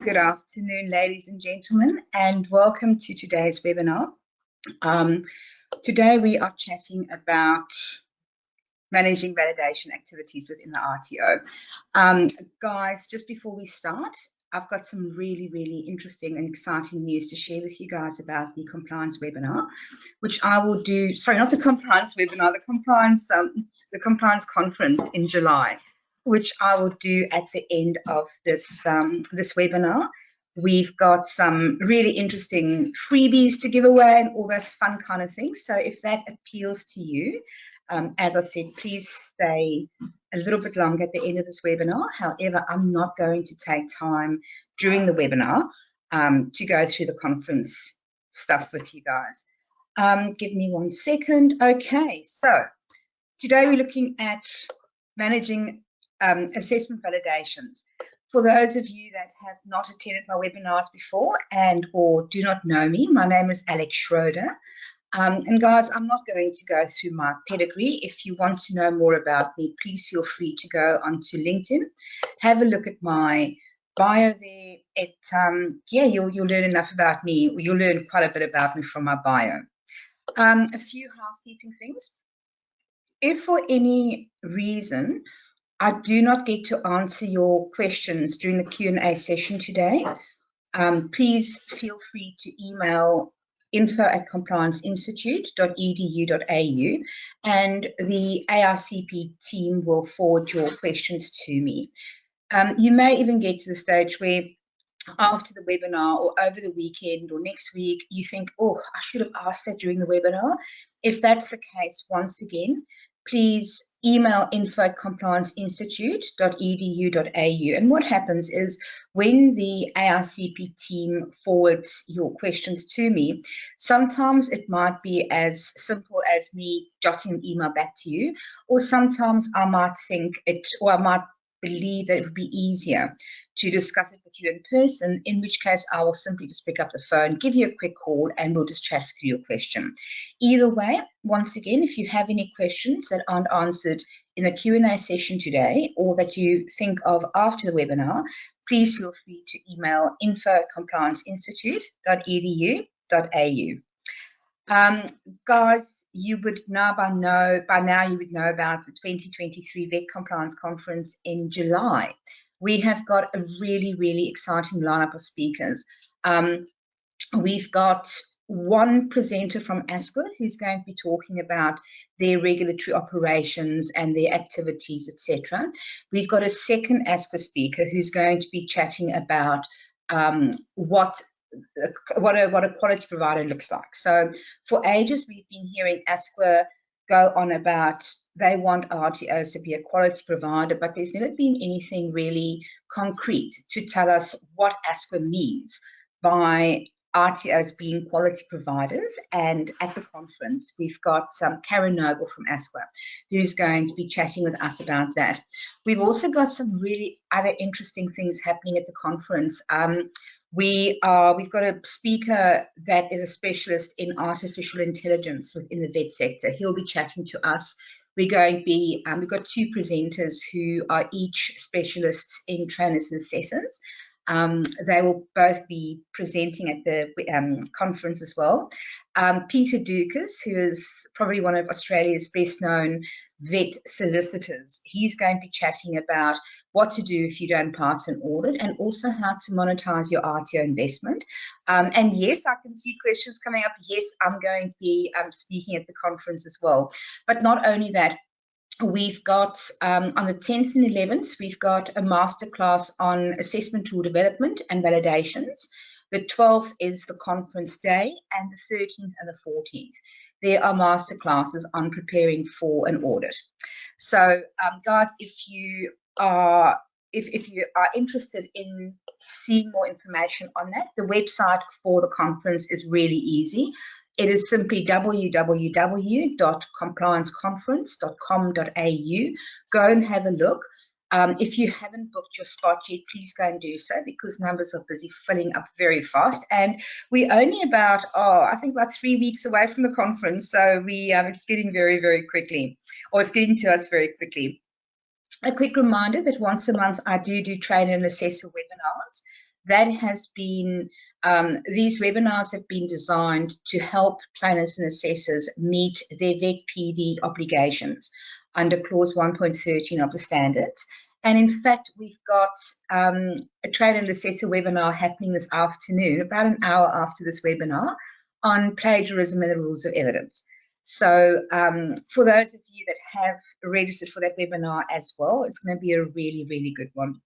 Good afternoon, ladies and gentlemen, and welcome to today's webinar. Today we are chatting about managing validation activities within the RTO. Guys, just before we start, I've got some really interesting and exciting news to share with you guys about the compliance webinar, which I will do, sorry, not the compliance webinar, the compliance conference in July, which I will do at the end of this webinar. We've got some really interesting freebies to give away and all those fun kind of things. So if that appeals to you, as I said, please stay a little bit longer at the end of this webinar. However, I'm not going to take time during the webinar to go through the conference stuff with you guys. Give me 1 second. Okay, so today we're looking at managing assessment validations. For those of you that have not attended my webinars before or do not know me, my name is Alex Schroeder. And guys, I'm not going to go through my pedigree. If you want to know more about me, please feel free to go onto LinkedIn, have a look at my bio there. You'll learn enough about me. You'll learn quite a bit about me from my bio. A few housekeeping things. If for any reason I do not get to answer your questions during the Q&A session today, please feel free to email info@complianceinstitute.edu.au and the ARCP team will forward your questions to me. You may even get to the stage where after the webinar or over the weekend or next week, you think, oh, I should have asked that during the webinar. If that's the case, once again, please email info@complianceinstitute.edu.au. And what happens is when the ARCP team forwards your questions to me, sometimes it might be as simple as me jotting an email back to you, or sometimes I might believe that it would be easier to discuss it with you in person, in which case I will simply just pick up the phone, give you a quick call, and we'll just chat through your question. Either way, once again, if you have any questions that aren't answered in the Q&A session today or that you think of after the webinar, please feel free to email info@complianceinstitute.edu.au. Guys, you would know by now you would know about the 2023 VET Compliance Conference in July. We have got a really exciting lineup of speakers. We've got one presenter from ASQA who's going to be talking about their regulatory operations and their activities, etc. We've got a second ASQA speaker who's going to be chatting about what a quality provider looks like. So for ages, we've been hearing ASQA go on about they want RTOs to be a quality provider, but there's never been anything really concrete to tell us what ASQA means by RTOs being quality providers. And at the conference, we've got Karen Noble from ASQA, who's going to be chatting with us about that. We've also got some really other interesting things happening at the conference. We've got a speaker that is a specialist in artificial intelligence within the vet sector. He'll be chatting to us. We've got two presenters who are each specialists in trainers and assessors. They will both be presenting at the conference as well. Peter Dukas, who is probably one of Australia's best known vet solicitors, he's going to be chatting about what to do if you don't pass an audit and also how to monetize your RTO investment. And yes, I can see questions coming up. Yes, I'm going to be speaking at the conference as well. But not only that, we've got on the 10th and 11th, we've got a masterclass on assessment tool development and validations. The 12th is the conference day, and the 13th and the 14th, there are masterclasses on preparing for an audit. So, guys, if you are interested in seeing more information on that, the website for the conference is really easy. It is simply www.complianceconference.com.au. Go and have a look. If you haven't booked your spot yet, please go and do so because numbers are busy filling up very fast. And we're only about 3 weeks away from the conference. So it's getting very quickly, or it's getting to us very quickly. A quick reminder that once a month I do train and assessor webinars. that has been, these webinars have been designed to help trainers and assessors meet their VET PD obligations under clause 1.13 of the standards. And in fact, we've got a trainer and assessor webinar happening this afternoon, about an hour after this webinar, on plagiarism and the rules of evidence. So for those of you that have registered for that webinar as well, it's going to be a really, really good one.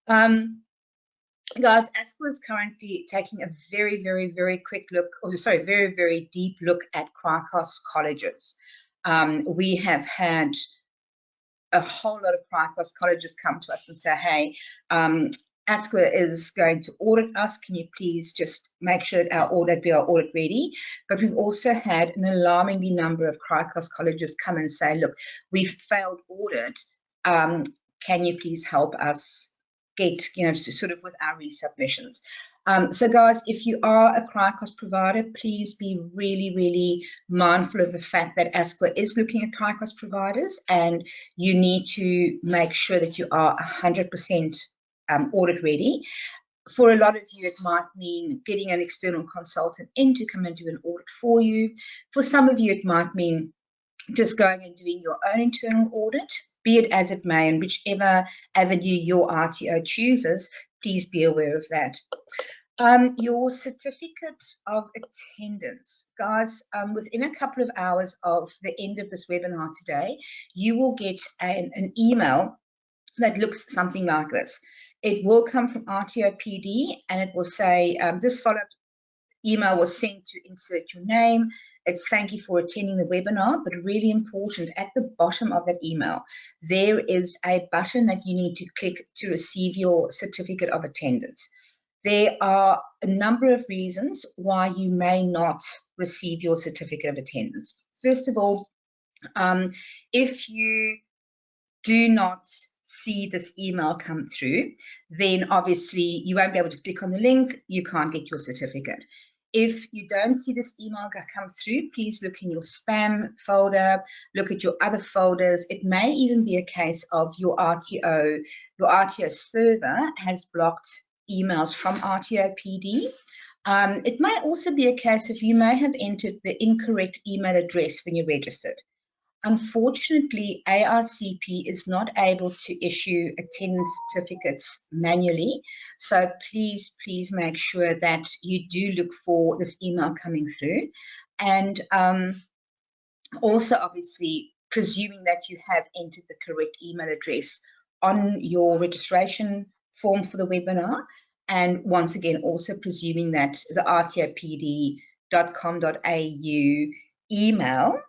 Guys, ASQA is currently taking a very, very, very quick look, or sorry, very, very deep look at Crycos colleges. We have had a whole lot of Crycos colleges come to us and say, hey, ASQA is going to audit us. Can you please just make sure that we are audit ready? But we've also had an alarmingly number of Crycos colleges come and say, look, we failed audit. Can you please help us get, sort of with our resubmissions? So guys, if you are a Crycos provider, please be really, really mindful of the fact that ASQA is looking at Crycos providers, and you need to make sure that you are 100% audit ready. For a lot of you, it might mean getting an external consultant in to come and do an audit for you. For some of you, it might mean just going and doing your own internal audit, be it as it may, and whichever avenue your RTO chooses, please be aware of that. Your certificate of attendance, guys, within a couple of hours of the end of this webinar today, you will get an email that looks something like this. It will come from RTO PD, and it will say, this follow-up email was sent to insert your name. It's thank you for attending the webinar, but really important, at the bottom of that email, there is a button that you need to click to receive your certificate of attendance. There are a number of reasons why you may not receive your certificate of attendance. First of all, if you do not see this email come through, then obviously you won't be able to click on the link, you can't get your certificate. If you don't see this email come through, please look in your spam folder, look at your other folders. It may even be a case of your RTO server has blocked emails from RTO PD. It may also be a case of you may have entered the incorrect email address when you registered. Unfortunately, ARCP is not able to issue attendance certificates manually. So please, please make sure that you do look for this email coming through. And also, obviously, presuming that you have entered the correct email address on your registration form for the webinar. And once again, also presuming that the rtopd.com.au email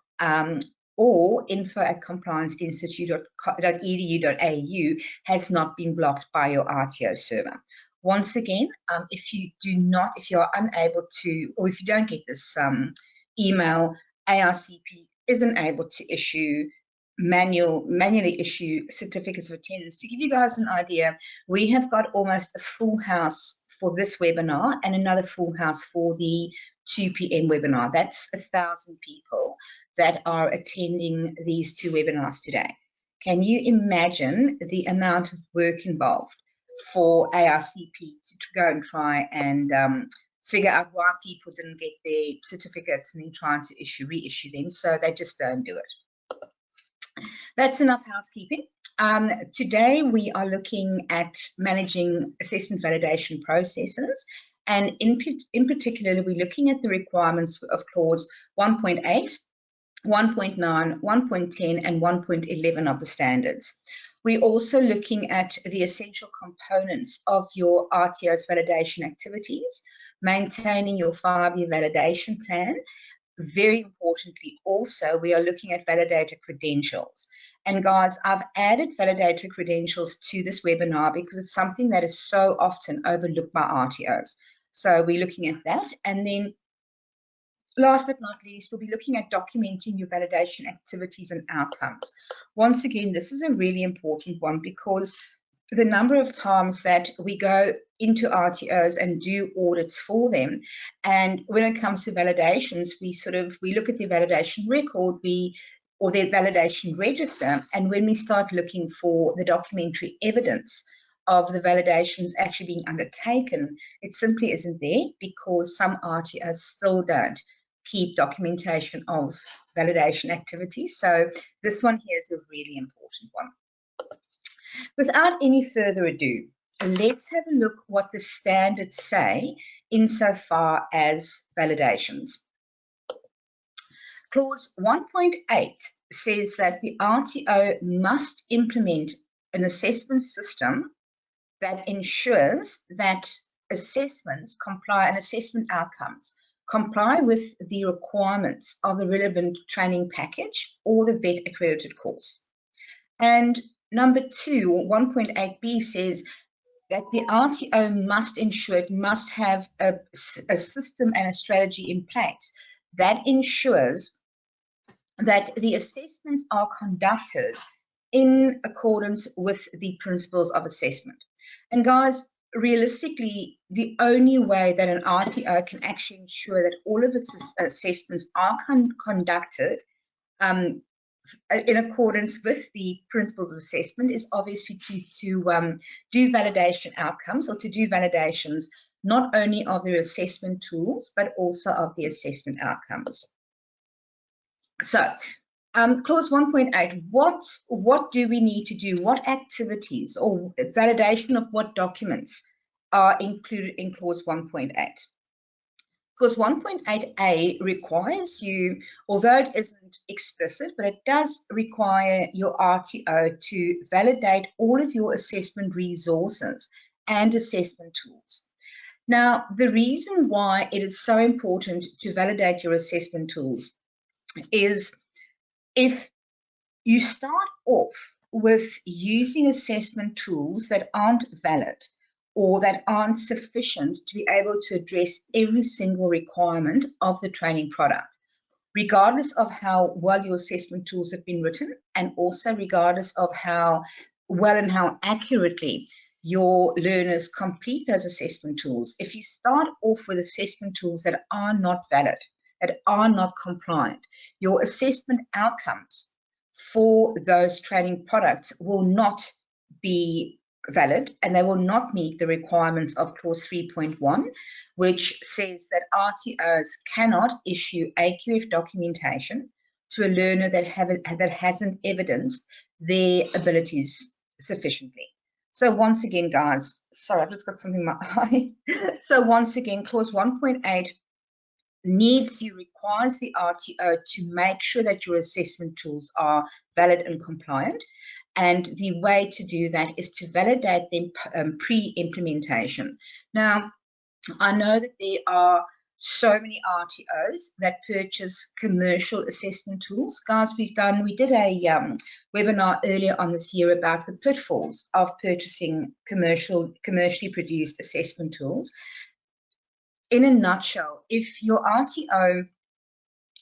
or info@complianceinstitute.edu.au has not been blocked by your RTO server. Once again, if you are unable to, or if you don't get this email, ARCP isn't able to manually issue certificates of attendance. To give you guys an idea, we have got almost a full house for this webinar and another full house for the 2 p.m. webinar. That's 1,000 people that are attending these two webinars today. Can you imagine the amount of work involved for ARCP to go and try and figure out why people didn't get their certificates and then trying to reissue them? So they just don't do it. That's enough housekeeping. Today we are looking at managing assessment validation processes, and in particular we're looking at the requirements of clause 1.8, 1.9, 1.10 and 1.11 of the standards. We're also looking at the essential components of your RTO's validation activities, maintaining your 5-year validation plan. Very importantly, also, we are looking at validator credentials. And guys, I've added validator credentials to this webinar because it's something that is so often overlooked by RTOs. So we're looking at that. And then last but not least, we'll be looking at documenting your validation activities and outcomes. Once again, this is a really important one because the number of times that we go into RTOs and do audits for them, and when it comes to validations, we look at the validation record, or their validation register, and when we start looking for the documentary evidence of the validations actually being undertaken, it simply isn't there because some RTOs still don't keep documentation of validation activities. So this one here is a really important one. Without any further ado, let's have a look what the standards say insofar as validations. Clause 1.8 says that the RTO must implement an assessment system that ensures that assessments comply and assessment outcomes comply with the requirements of the relevant training package or the VET accredited course. And number 2, 1.8b says that the RTO must ensure, it must have a system and a strategy in place that ensures that the assessments are conducted in accordance with the principles of assessment. And guys, realistically, the only way that an RTO can actually ensure that all of its assessments are conducted in accordance with the principles of assessment is obviously to do validation outcomes, or to do validations not only of the assessment tools, but also of the assessment outcomes. So, clause 1.8, what do we need to do? What activities or validation of what documents are included in clause 1.8? Clause 1.8a requires you, although it isn't explicit, but it does require your RTO to validate all of your assessment resources and assessment tools. Now, the reason why it is so important to validate your assessment tools is if you start off with using assessment tools that aren't valid or that aren't sufficient to be able to address every single requirement of the training product, regardless of how well your assessment tools have been written, and also regardless of how well and how accurately your learners complete those assessment tools. If you start off with assessment tools that are not valid, that are not compliant, your assessment outcomes for those training products will not be valid, and they will not meet the requirements of clause 3.1, which says that RTOs cannot issue AQF documentation to a learner that hasn't evidenced their abilities sufficiently. So once again, guys, sorry, I've just got something in my eye. So once again, clause 1.8 requires the RTO to make sure that your assessment tools are valid and compliant. And the way to do that is to validate them pre-implementation. Now, I know that there are so many RTOs that purchase commercial assessment tools. Guys, we did a webinar earlier on this year about the pitfalls of purchasing commercially produced assessment tools. In a nutshell, if your RTO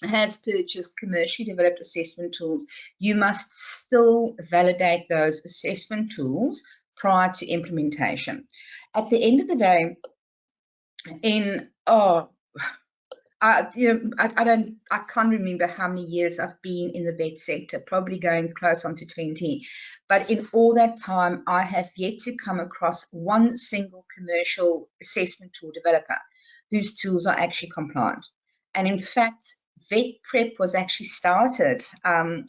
has purchased commercially developed assessment tools, you must still validate those assessment tools prior to implementation. At the end of the day, I can't remember how many years I've been in the VET sector, probably going close on to 20. But in all that time, I have yet to come across one single commercial assessment tool developer whose tools are actually compliant. And in fact, VET Prep was actually started, 10,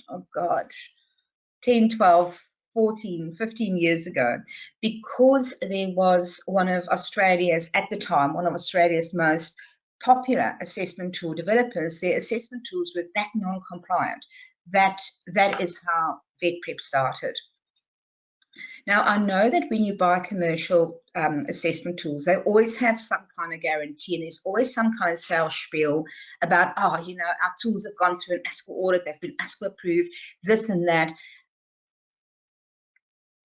12, 14, 15 years ago, because there was one of Australia's most popular assessment tool developers. Their assessment tools were that non-compliant. That is how VET Prep started. Now, I know that when you buy commercial assessment tools, they always have some kind of guarantee, and there's always some kind of sales spiel about, our tools have gone through an ASCO audit, they've been ASCO approved, this and that.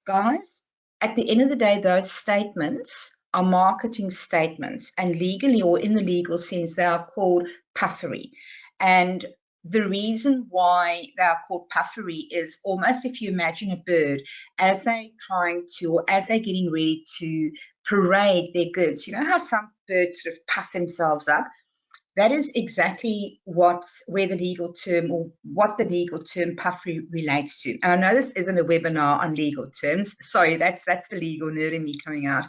Guys, at the end of the day, those statements are marketing statements, and legally, or in the legal sense, they are called puffery. And the reason why they are called puffery is almost if you imagine a bird, as they're getting ready to parade their goods. You know how some birds sort of puff themselves up? that is exactly where the legal term, or what the legal term puffery relates to. And I know this isn't a webinar on legal terms. Sorry, that's the legal nerd in me coming out.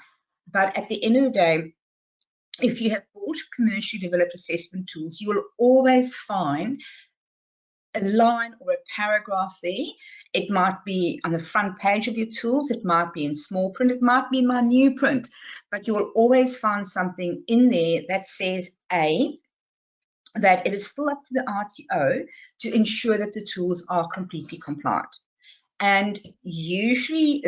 But at the end of the day, if you have bought commercially developed assessment tools, you will always find a line or a paragraph there. It might be on the front page of your tools, it might be in small print, it might be in my new print, but you will always find something in there that says that it is still up to the RTO to ensure that the tools are completely compliant. And usually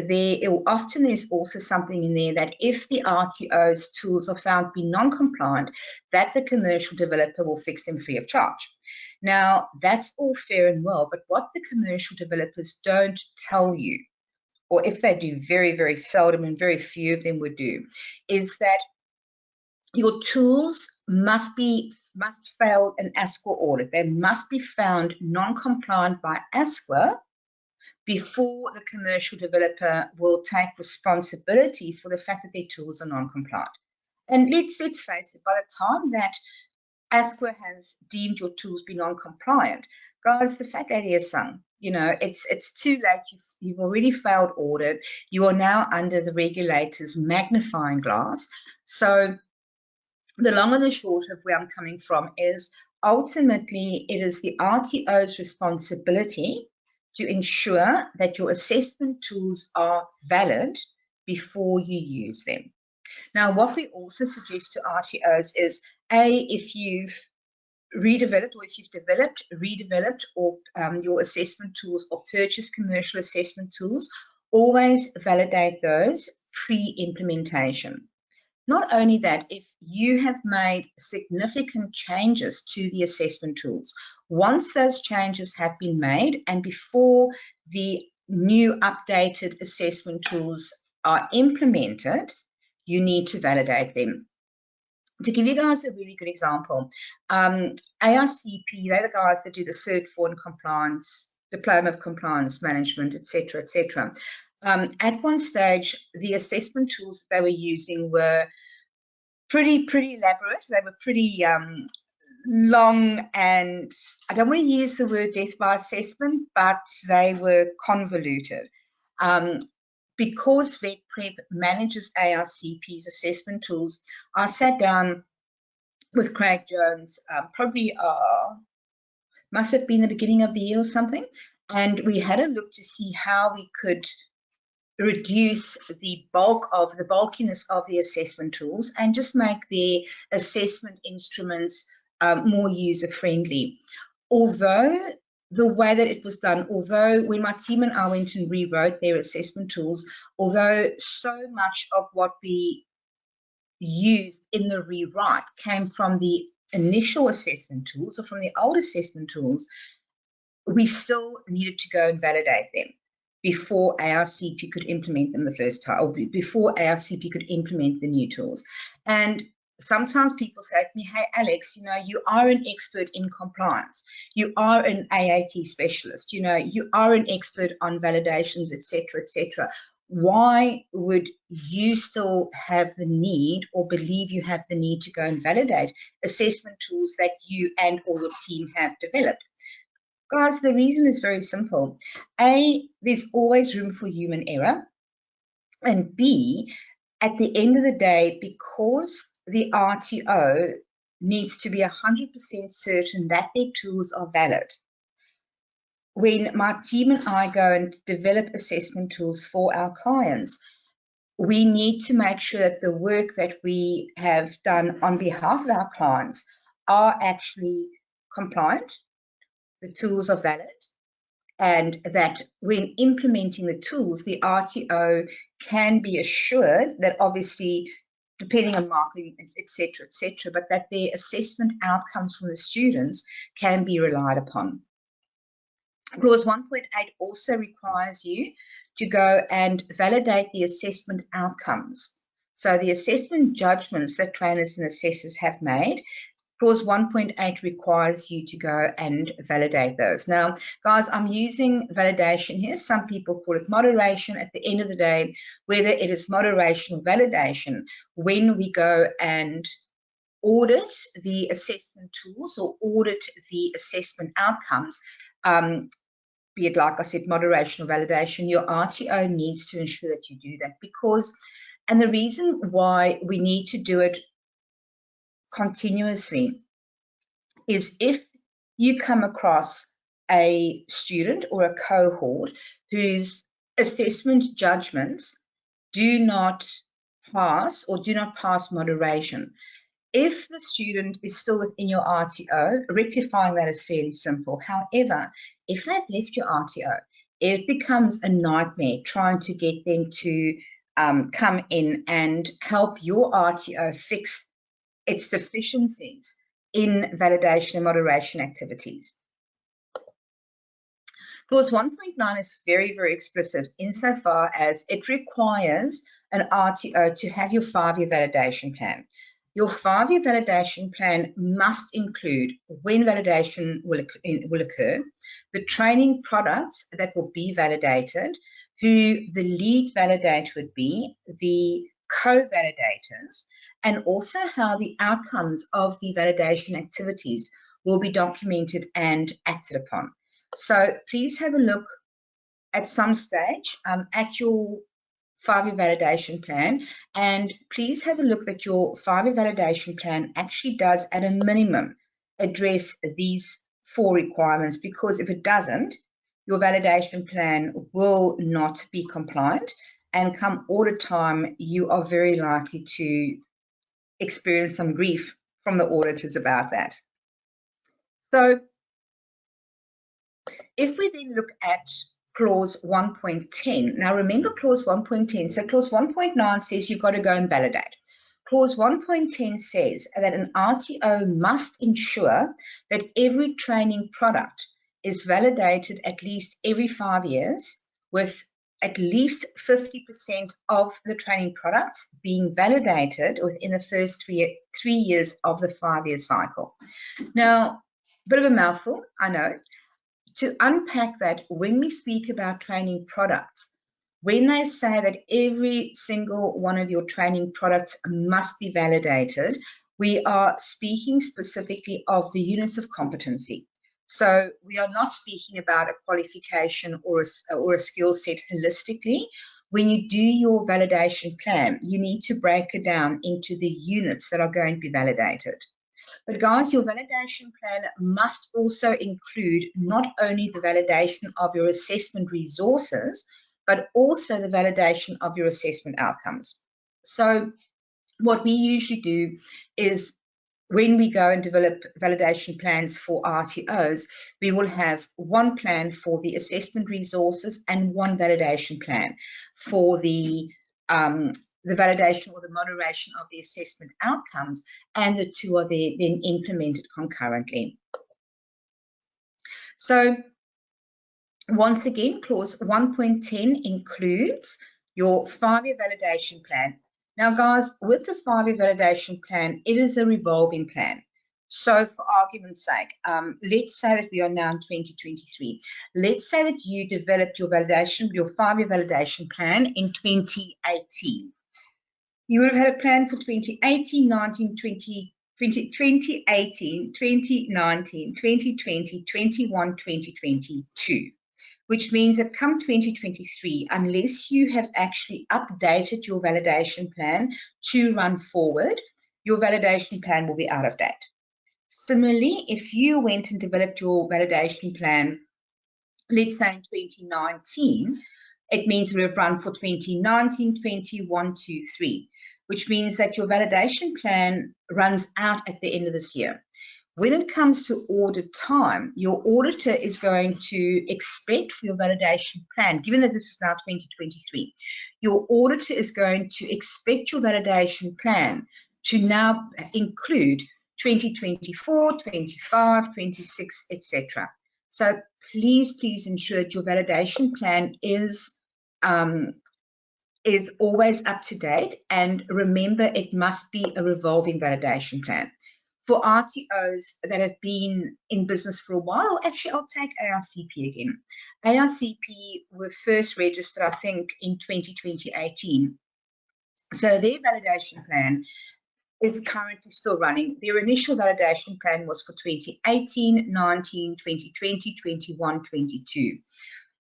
often there's also something in there that if the RTO's tools are found to be non-compliant, that the commercial developer will fix them free of charge. Now, that's all fair and well, but what the commercial developers don't tell you, or if they do, very, very seldom, and very few of them would do, is that your tools must fail an ASQA audit. They must be found non-compliant by ASQA before the commercial developer will take responsibility for the fact that their tools are non-compliant. And let's face it, by the time that ASQA has deemed your tools be non-compliant, guys, the fat lady is sung. You know, it's too late. You've already failed audit. You are now under the regulator's magnifying glass. So the long and the short of where I'm coming from is ultimately it is the RTO's responsibility to ensure that your assessment tools are valid before you use them. Now, what we also suggest to RTOs is, if you've redeveloped, or if you've redeveloped or your assessment tools, or purchased commercial assessment tools, always validate those pre-implementation. Not only that, if you have made significant changes to the assessment tools, once those changes have been made and before the new updated assessment tools are implemented, you need to validate them. To give you guys a really good example, ARCP, they're the guys that do the Cert 4 and compliance, Diploma of Compliance Management, etc., etc. At one stage, the assessment tools that they were using were pretty elaborate. They were pretty long, and I don't want to use the word death by assessment, but they were convoluted. Because VetPrep manages ARCP's assessment tools, I sat down with Craig Jones, probably must have been the beginning of the year or something, and we had a look to see how we could reduce the bulkiness of the assessment tools and just make the assessment instruments more user-friendly. Although the way that it was done, when my team and I went and rewrote their assessment tools, although so much of what we used in the rewrite came from the initial assessment tools or from the old assessment tools, we still needed to go and validate them before ARCP could implement them the first time, or before ARCP could implement the new tools. And sometimes people say to me, hey, Alex, you know, you are an expert in compliance. You are an AAT specialist. You know, you are an expert on validations, etc., etc. Why would you still have the need, or believe you have the need, to go and validate assessment tools that you and or your team have developed? Guys, the reason is very simple. A, there's always room for human error. And B, at the end of the day, because the RTO needs to be 100% certain that their tools are valid, when my team and I go and develop assessment tools for our clients, we need to make sure that the work that we have done on behalf of our clients are actually compliant, the tools are valid, and that when implementing the tools, the RTO can be assured that, obviously, depending on marketing, etc., but that their assessment outcomes from the students can be relied upon. Clause 1.8 also requires you to go and validate the assessment outcomes. So the assessment judgments that trainers and assessors have made, Clause 1.8 requires you to go and validate those. Now, guys, I'm using validation here. Some people call it moderation. At the end of the day, whether it is moderation or validation, when we go and audit the assessment tools or audit the assessment outcomes, be it, like I said, moderation or validation, your RTO needs to ensure that you do that, because, and the reason why we need to do it continuously is if you come across a student or a cohort whose assessment judgments do not pass or do not pass moderation, if the student is still within your RTO, rectifying that is fairly simple. However, if they've left your RTO, it becomes a nightmare trying to get them to come in and help your RTO fix its deficiencies in validation and moderation activities. Clause 1.9 is very, very explicit insofar as it requires an RTO to have your 5-year validation plan. Your 5-year validation plan must include when validation will occur, the training products that will be validated, who the lead validator would be, the co-validators, and also how the outcomes of the validation activities will be documented and acted upon. So please have a look at some stage at your 5-year validation plan, and please have a look that your 5-year validation plan actually does at a minimum address these 4 requirements, because if it doesn't, your validation plan will not be compliant, and come audit time, you are very likely to experience some grief from the auditors about that. So if we then look at clause 1.10, now remember clause 1.10, so clause 1.9 says you've got to go and validate. Clause 1.10 says that an RTO must ensure that every training product is validated at least every 5 years, with at least 50% of the training products being validated within the first 3 years of the 5-year cycle. Now, a bit of a mouthful, I know. To unpack that, when we speak about training products, when they say that every single one of your training products must be validated, we are speaking specifically of the units of competency. So we are not speaking about a qualification or a skill set holistically. When you do your validation plan, you need to break it down into the units that are going to be validated. But guys, your validation plan must also include not only the validation of your assessment resources, but also the validation of your assessment outcomes. So what we usually do is when we go and develop validation plans for RTOs, we will have one plan for the assessment resources and one validation plan for the validation or the moderation of the assessment outcomes, and the two are then implemented concurrently. So once again, clause 1.10 includes your 5-year validation plan. Now guys, with the 5-year validation plan, it is a revolving plan. So for argument's sake, let's say that we are now in 2023. Let's say that you developed your 5-year validation plan in 2018. You would have had a plan for 2018, 2018, 2019, 2020, 21, 2022, which means that come 2023, unless you have actually updated your validation plan to run forward, your validation plan will be out of date. Similarly, if you went and developed your validation plan, let's say in 2019, it means we have run for 2019, 21, 23, which means that your validation plan runs out at the end of this year. When it comes to audit time, your auditor is going to expect for your validation plan, given that this is now 2023, your auditor is going to expect your validation plan to now include 2024, 25, 26, etc. So please ensure that your validation plan is always up to date, and remember, it must be a revolving validation plan. For RTOs that have been in business for a while, or actually I'll take ARCP again. ARCP were first registered, I think, in 2018. So their validation plan is currently still running. Their initial validation plan was for 2018, 19, 2020, 21, 22.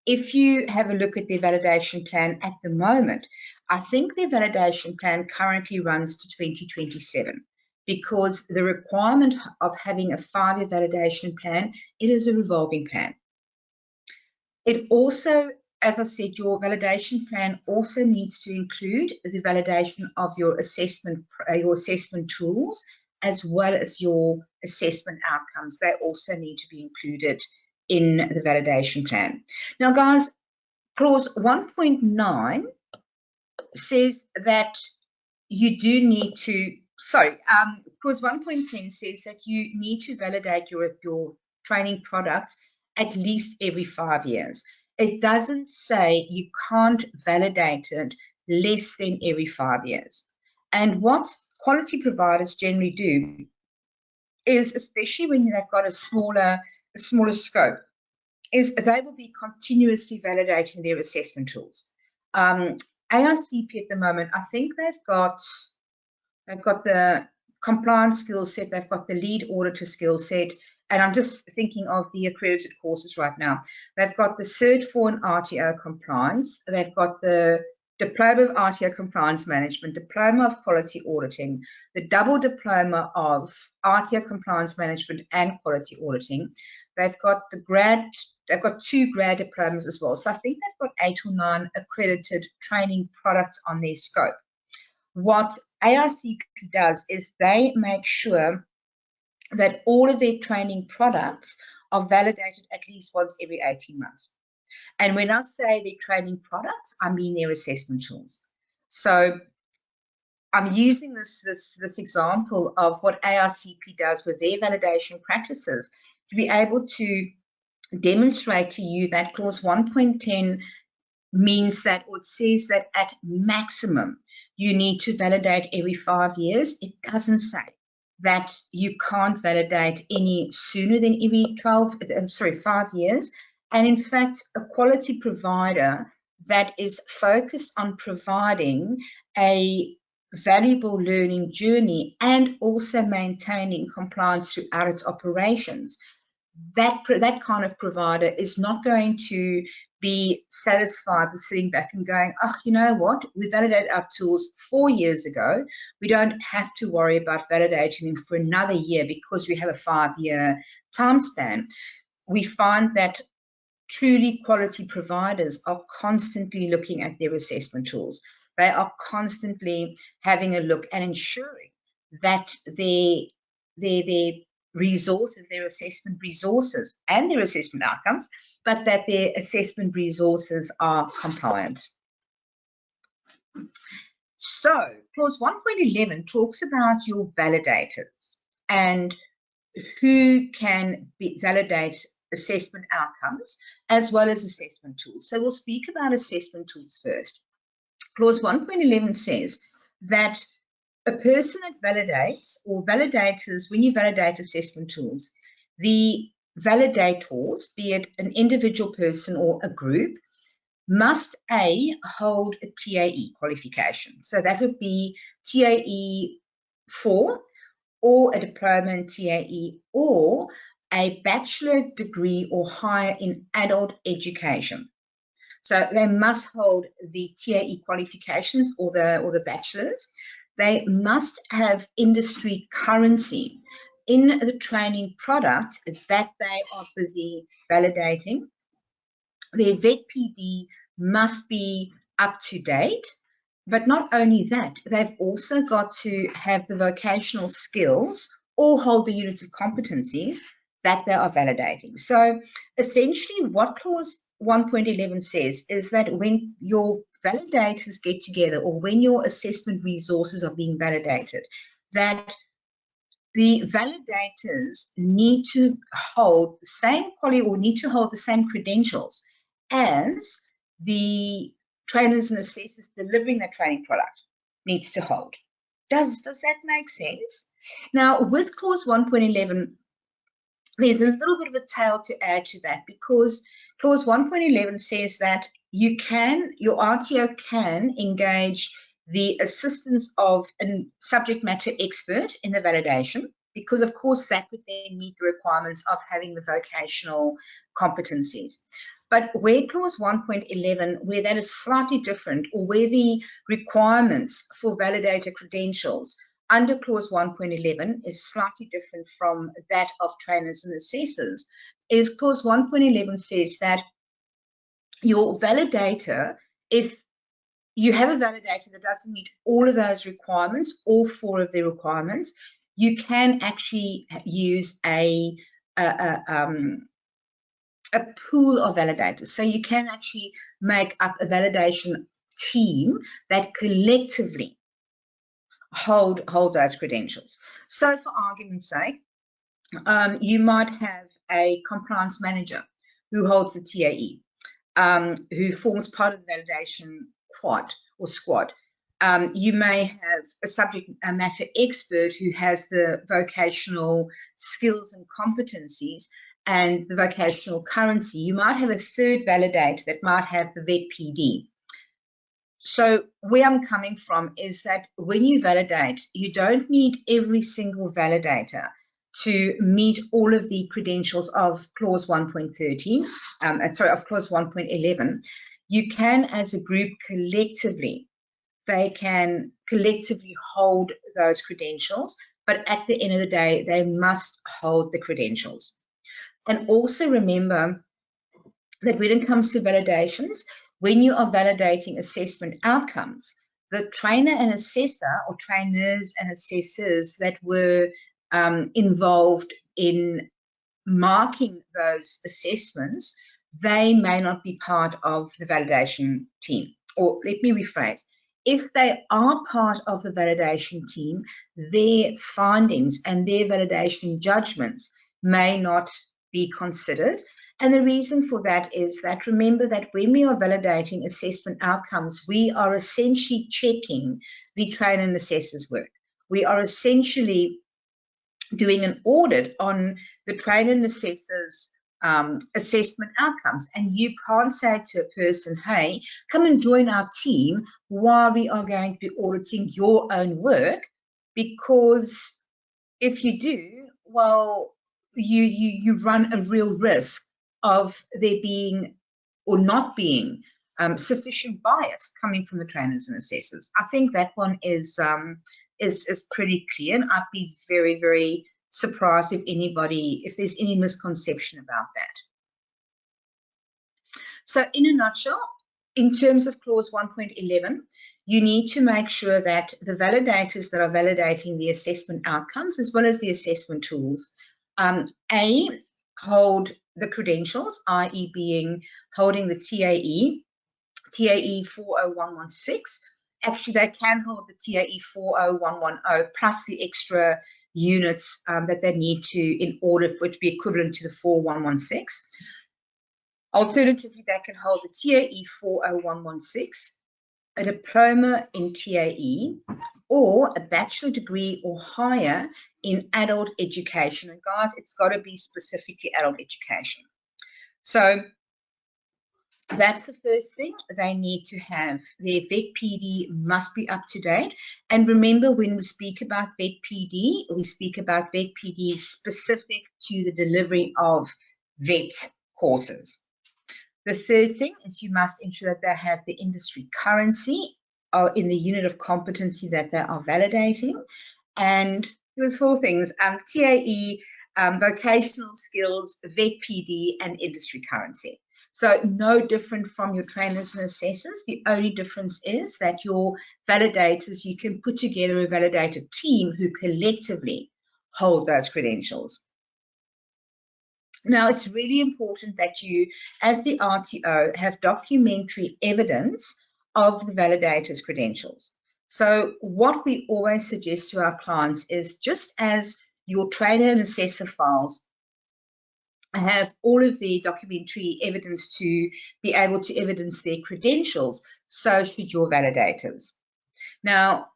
If you have a look at their validation plan at the moment, I think their validation plan currently runs to 2027, because the requirement of having a 5-year validation plan, it is a revolving plan. It also, as I said, your validation plan also needs to include the validation of your assessment tools, as well as your assessment outcomes. They also need to be included in the validation plan. Now, guys, clause 1.9 says that you do need to, clause 1.10 says that you need to validate your training products at least every 5 years. It doesn't say you can't validate it less than every 5 years. And what quality providers generally do is, especially when they've got a smaller scope, is they will be continuously validating their assessment tools. AICP at the moment, I think they've got the compliance skill set, they've got the lead auditor skill set, and I'm just thinking of the accredited courses right now. They've got the Cert 4 and RTO compliance, they've got the Diploma of RTO Compliance Management, Diploma of Quality Auditing, the double diploma of RTO Compliance Management and Quality Auditing. They've got they've got 2 grad diplomas as well. So I think they've got 8 or 9 accredited training products on their scope. What AICP does is they make sure that all of their training products are validated at least once every 18 months. And when I say their training products, I mean their assessment tools. So I'm using this example of what AICP does with their validation practices to be able to demonstrate to you that clause 1.10 means that, or it says that at maximum you need to validate every 5 years. It doesn't say that you can't validate any sooner than every 5 years. And in fact, a quality provider that is focused on providing a valuable learning journey and also maintaining compliance throughout its operations, that kind of provider is not going to be satisfied with sitting back and going, oh, you know what, we validated our tools 4 years ago. We don't have to worry about validating them for another year because we have a 5-year time span. We find that truly quality providers are constantly looking at their assessment tools. They are constantly having a look and ensuring that their resources, their assessment resources and their assessment outcomes, but that their assessment resources are compliant. So clause 1.11 talks about your validators and who can validate assessment outcomes as well as assessment tools. So we'll speak about assessment tools first. Clause 1.11 says that a person that validates or validators, when you validate assessment tools, the validators, be it an individual person or a group, must hold a TAE qualification. So that would be TAE 4 or a diploma in TAE or a bachelor degree or higher in adult education. So they must hold the TAE qualifications or the bachelors. They must have industry currency in the training product that they are busy validating. Their VET PD must be up to date, but not only that, they've also got to have the vocational skills or hold the units of competencies that they are validating. So essentially what clause 1.11 says is that when your validators get together or when your assessment resources are being validated, that the validators need to hold the same quality or need to hold the same credentials as the trainers and assessors delivering the training product needs to hold. Does that make sense? Now, with clause 1.11, there's a little bit of a tail to add to that, because clause 1.11 says that your RTO can engage the assistance of a subject matter expert in the validation, because of course that would then meet the requirements of having the vocational competencies. But where clause 1.11, where that is slightly different, or where the requirements for validator credentials under clause 1.11 is slightly different from that of trainers and assessors, is clause 1.11 says that your validator, if you have a validator that doesn't meet all of those requirements, all 4 of the requirements, you can actually use a pool of validators. So you can actually make up a validation team that collectively hold those credentials. So for argument's sake, you might have a compliance manager who holds the TAE, who forms part of the validation quad or squad. You may have a subject matter expert who has the vocational skills and competencies and the vocational currency. You might have a third validator that might have the VET PD. So where I'm coming from is that when you validate, you don't need every single validator to meet all of the credentials of clause 1.13, of clause 1.11. You can, as a group, collectively, they can collectively hold those credentials, but at the end of the day, they must hold the credentials. And also remember that when it comes to validations, when you are validating assessment outcomes, the trainer and assessor, or trainers and assessors that were involved in marking those assessments, they may not be part of the validation team. Or let me rephrase, if they are part of the validation team, their findings and their validation judgments may not be considered. And the reason for that is that, remember that when we are validating assessment outcomes, we are essentially checking the trainer and assessor's work. We are essentially doing an audit on the trainer and assessor's assessment outcomes. And you can't say to a person, hey, come and join our team while we are going to be auditing your own work, because if you do, well, you run a real risk of there being or not being sufficient bias coming from the trainers and assessors. I think that one is pretty clear, and I'd be very, very surprised if there's any misconception about that. So in a nutshell, in terms of clause 1.11, you need to make sure that the validators that are validating the assessment outcomes as well as the assessment tools, A, hold the credentials, i.e. being holding the TAE 40116. Actually, they can hold the TAE 40110 plus the extra units that they need to in order for it to be equivalent to the 4116. Alternatively, they can hold the TAE 40116, a diploma in TAE, or a bachelor degree or higher in adult education. And guys, it's got to be specifically adult education. So that's the first thing. They need to have their VET PD must be up to date. And remember, when we speak about VET PD, we speak about VET PD specific to the delivery of VET courses. The third thing is you must ensure that they have the industry currency in the unit of competency that they are validating. And there's 4 things, TAE, vocational skills, VET PD, and industry currency. So no different from your trainers and assessors. The only difference is that your validators, you can put together a validated team who collectively hold those credentials. Now, it's really important that you, as the RTO, have documentary evidence of the validator's credentials. So what we always suggest to our clients is, just as your trainer and assessor files have all of the documentary evidence to be able to evidence their credentials, so should your validators. Now,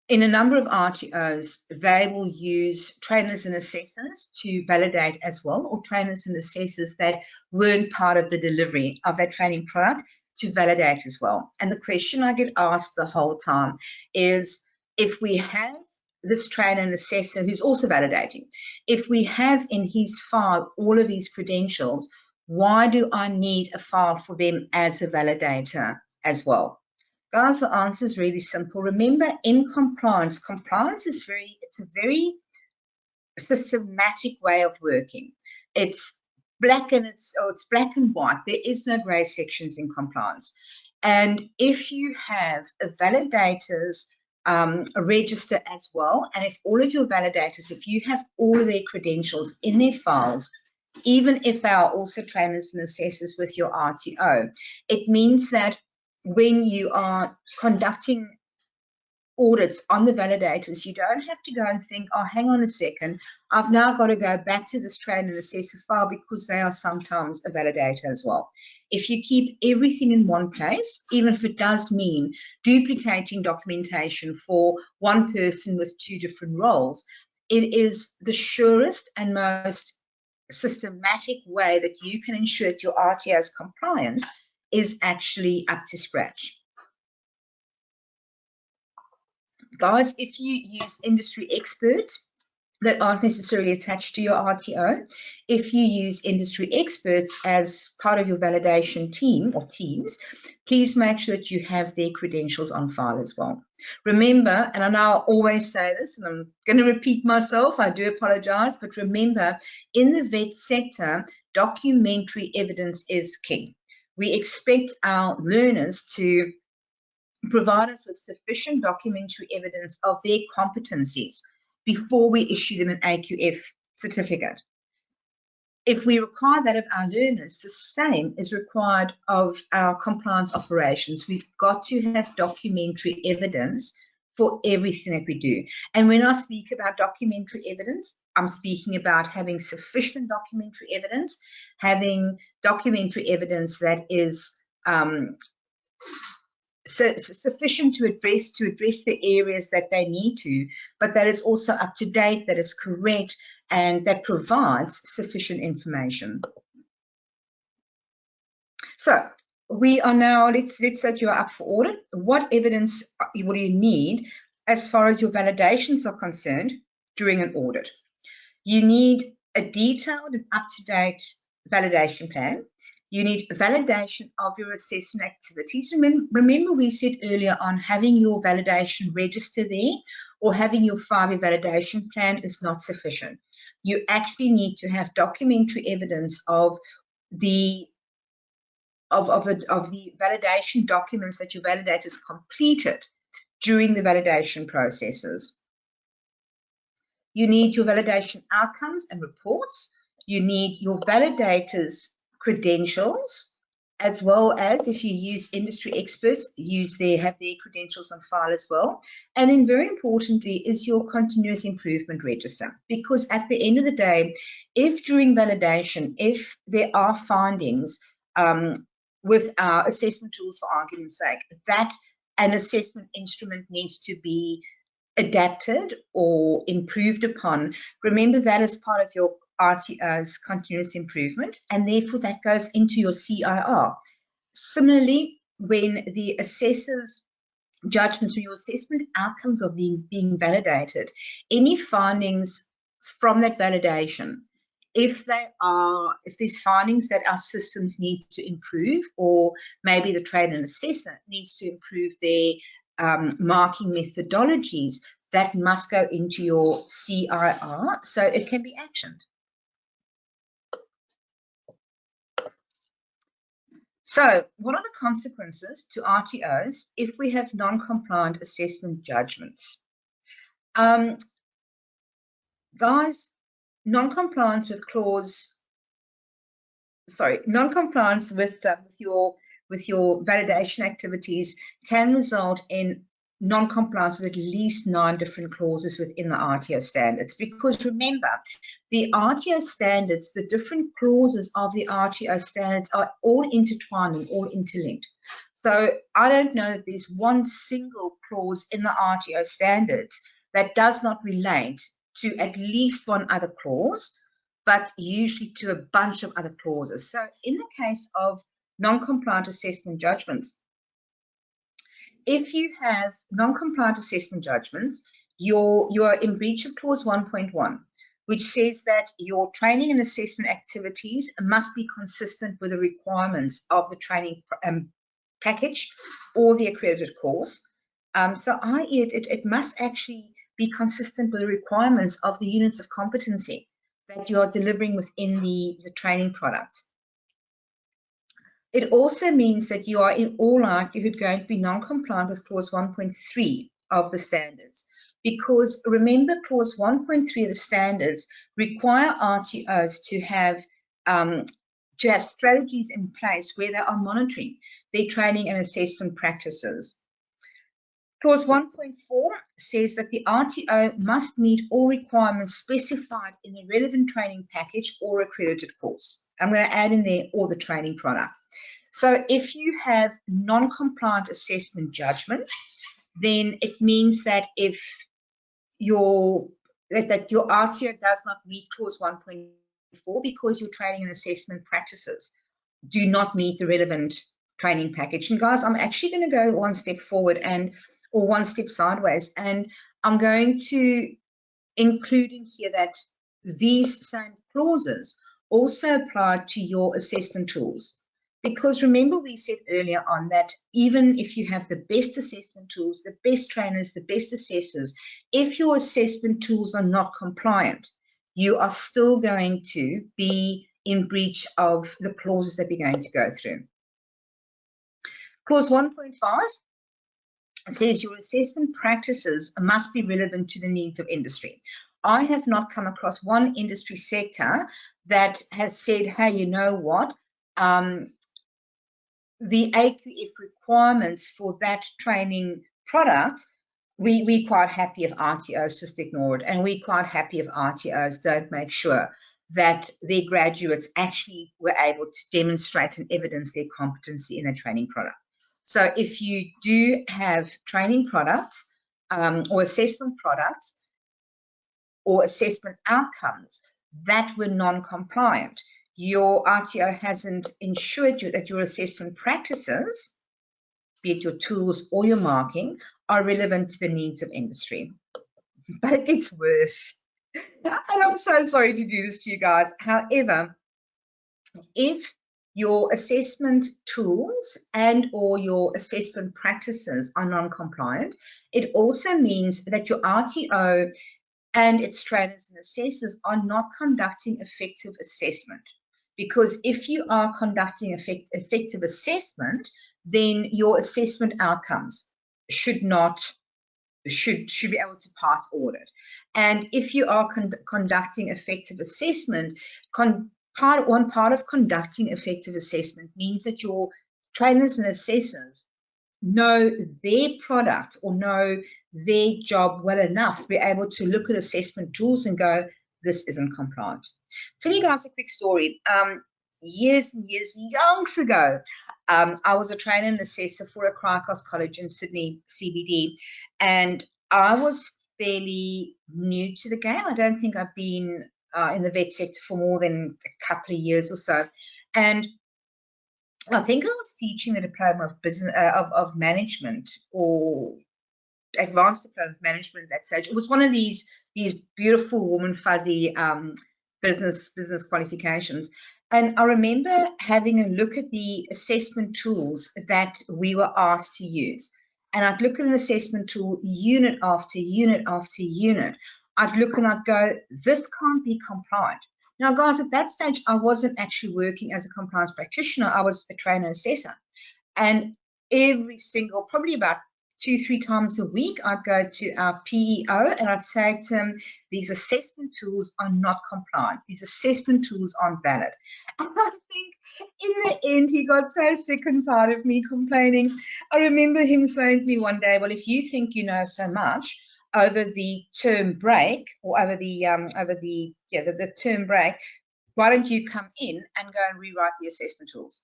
in a number of RTOs, they will use trainers and assessors to validate as well, or trainers and assessors that weren't part of the delivery of that training product to validate as well. And the question I get asked the whole time is, if we have this trainer and assessor who's also validating, if we have in his file all of his credentials, why do I need a file for them as a validator as well? Guys, the answer is really simple. Remember, in compliance, is it's a very systematic way of working. It's black and it's black and white. There is no gray sections in compliance. And if you have a validator's register as well, and if all of your validators, if you have all of their credentials in their files, even if they are also trainers and assessors with your RTO, it means that when you are conducting audits on the validators, you don't have to go and think, oh, hang on a second, I've now got to go back to this trainer and assessor file because they are sometimes a validator as well. If you keep everything in one place, even if it does mean duplicating documentation for one person with two different roles, it is the surest and most systematic way that you can ensure that your RTO's compliance is actually up to scratch. Guys, if you use industry experts that aren't necessarily attached to your RTO, if you use industry experts as part of your validation team or teams, please make sure that you have their credentials on file as well. Remember, and I know I always say this, and I'm going to repeat myself, I do apologize, but remember, in the vet sector, documentary evidence is king. We expect our learners to provide us with sufficient documentary evidence of their competencies before we issue them an AQF certificate. If we require that of our learners, the same is required of our compliance operations. We've got to have documentary evidence for everything that we do. And when I speak about documentary evidence, I'm speaking about having sufficient documentary evidence, having documentary evidence that is sufficient to address the areas that they need to, but that is also up to date, that is correct, and that provides sufficient information. So we are now, let's say you are up for audit. What evidence will you need as far as your validations are concerned during an audit? You need a detailed and up-to-date validation plan. You need validation of your assessment activities. Remember we said earlier on, having your validation register there or having your 5-year validation plan is not sufficient. You actually need to have documentary evidence of the validation documents that your validators completed during the validation processes. You need your validation outcomes and reports. You need your validators' credentials, as well as, if you use industry experts, have their credentials on file as well. And then very importantly is your continuous improvement register, because at the end of the day, if during validation, if there are findings with our assessment tools, for argument's sake, that an assessment instrument needs to be adapted or improved upon, remember that as part of your RTO's continuous improvement, and therefore that goes into your CIR. Similarly, when the assessor's judgments or your assessment outcomes are being validated, any findings from that validation, if there's findings that our systems need to improve, or maybe the trainer and assessor needs to improve their marking methodologies, that must go into your CIR so it can be actioned. So what are the consequences to RTOs if we have non-compliant assessment judgments? Guys, non-compliance with your validation activities can result in non-compliance with at least 9 different clauses within the RTO standards. Because remember, the RTO standards, the different clauses of the RTO standards are all intertwined and all interlinked. So I don't know that there's one single clause in the RTO standards that does not relate to at least one other clause, but usually to a bunch of other clauses. So in the case of non-compliant assessment judgments. If you have non-compliant assessment judgments, you are in breach of clause 1.1, which says that your training and assessment activities must be consistent with the requirements of the training package or the accredited course. So i.e. it must actually be consistent with the requirements of the units of competency that you are delivering within the training product. It also means that you are in all likelihood going to be non-compliant with clause 1.3 of the standards, because remember, clause 1.3 of the standards require RTOs to have strategies in place where they are monitoring their training and assessment practices. Clause 1.4 says that the RTO must meet all requirements specified in the relevant training package or accredited course. I'm going to add in there all the training product. So if you have non-compliant assessment judgments, then it means that if your RTO does not meet clause 1.4 because your training and assessment practices do not meet the relevant training package. And guys, I'm actually going to go one step forward or one step sideways, and I'm going to include in here that these same clauses also apply to your assessment tools. Because remember, we said earlier on that even if you have the best assessment tools, the best trainers, the best assessors, if your assessment tools are not compliant, you are still going to be in breach of the clauses that we're going to go through. Clause 1.5 says your assessment practices must be relevant to the needs of industry. I have not come across one industry sector that has said, hey, you know what? The AQF requirements for that training product, we're quite happy if RTOs just ignore it, and we're quite happy if RTOs don't make sure that their graduates actually were able to demonstrate and evidence their competency in a training product. So if you do have training products or assessment products or assessment outcomes that were non-compliant, your RTO hasn't ensured you that your assessment practices, be it your tools or your marking, are relevant to the needs of industry. But it gets worse. And I'm so sorry to do this to you guys. However, if your assessment tools and or your assessment practices are non-compliant, it also means that your RTO and its trainers and assessors are not conducting effective assessment. Because if you are conducting effective assessment, then your assessment outcomes should be able to pass audit. And if you are conducting effective assessment, one part of conducting effective assessment means that your trainers and assessors know their product or know their job well enough to be able to look at assessment tools and go, this isn't compliant. Tell you guys a quick story. Years and years, yonks ago, I was a trainer and assessor for a Crikos College in Sydney CBD, and I was fairly new to the game. I don't think I've been in the vet sector for more than a couple of years or so, and I think I was teaching a diploma of business of management or advanced diploma of management at that stage. It was one of these beautiful warm and fuzzy business qualifications. And I remember having a look at the assessment tools that we were asked to use. And I'd look at an assessment tool unit after unit after unit. I'd look and I'd go, this can't be compliant. Now, guys, at that stage, I wasn't actually working as a compliance practitioner. I was a trainer assessor. And every single, probably about 2-3 times a week, I'd go to our PEO and I'd say to him, these assessment tools are not compliant. These assessment tools aren't valid. And I think in the end, he got so sick and tired of me complaining. I remember him saying to me one day, well, if you think you know so much over the term break or over the term break, why don't you come in and go and rewrite the assessment tools?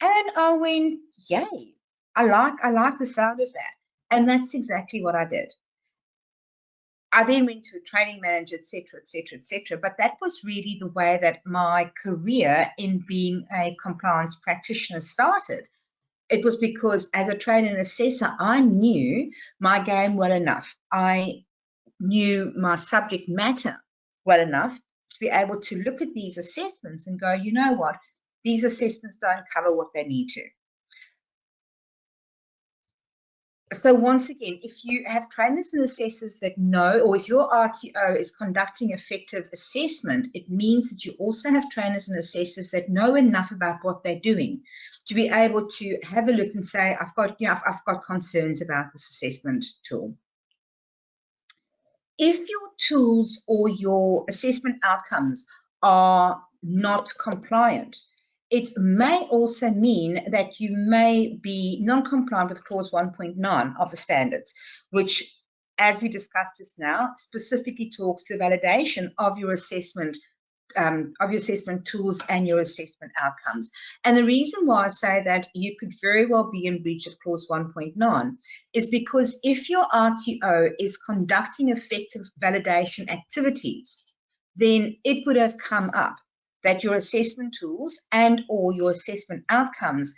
And I went, yay. I like the sound of that. And that's exactly what I did. I then went to a training manager, etc., etc., etc. But that was really the way that my career in being a compliance practitioner started. It was because as a trainer and assessor, I knew my game well enough. I knew my subject matter well enough to be able to look at these assessments and go, you know what, these assessments don't cover what they need to. So once again, if you have trainers and assessors that know, or if your RTO is conducting effective assessment, it means that you also have trainers and assessors that know enough about what they're doing to be able to have a look and say, I've got concerns about this assessment tool. If your tools or your assessment outcomes are not compliant, it may also mean that you may be non-compliant with clause 1.9 of the standards, which, as we discussed just now, specifically talks to the validation of your assessment tools and your assessment outcomes. And the reason why I say that you could very well be in breach of clause 1.9 is because if your RTO is conducting effective validation activities, then it would have come up that your assessment tools and or your assessment outcomes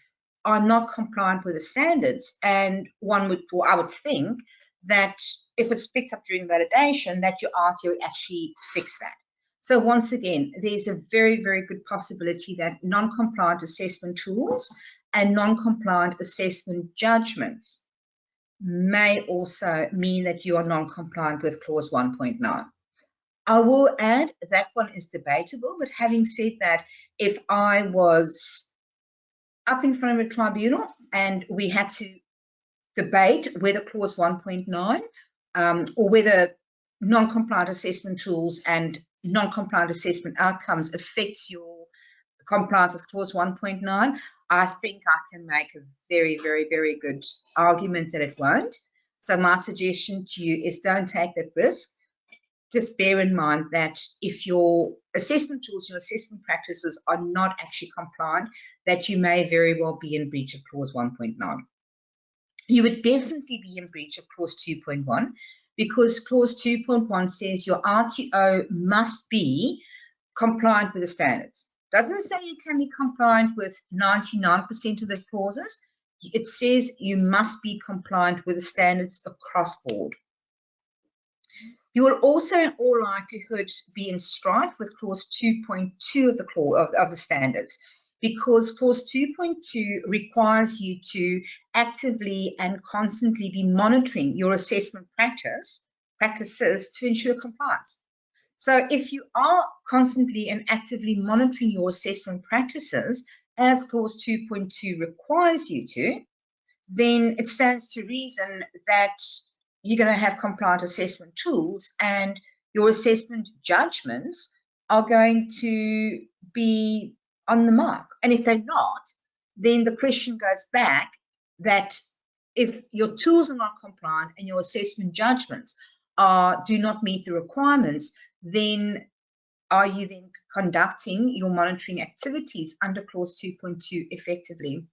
are not compliant with the standards. And I would think that if it's picked up during validation, that your RTO would actually fix that. So once again, there's a very, very good possibility that non-compliant assessment tools and non-compliant assessment judgments may also mean that you are non-compliant with clause 1.9. I will add that one is debatable, but having said that, if I was up in front of a tribunal and we had to debate whether clause 1.9 or whether non-compliant assessment tools and non-compliant assessment outcomes affects your compliance with clause 1.9, I think I can make a very, very, very good argument that it won't. So my suggestion to you is don't take that risk. Just bear in mind that if your assessment tools, your assessment practices are not actually compliant, that you may very well be in breach of clause 1.9. You would definitely be in breach of clause 2.1 because clause 2.1 says your RTO must be compliant with the standards. Doesn't say you can be compliant with 99% of the clauses. It says you must be compliant with the standards across board. You will also, in all likelihood, be in strife with clause 2.2 of the standards, because clause 2.2 requires you to actively and constantly be monitoring your assessment practices to ensure compliance. So if you are constantly and actively monitoring your assessment practices, as clause 2.2 requires you to, then it stands to reason that you're going to have compliant assessment tools and your assessment judgments are going to be on the mark. And if they're not, then the question goes back that if your tools are not compliant and your assessment judgments do not meet the requirements, then are you then conducting your monitoring activities under clause 2.2 effectively?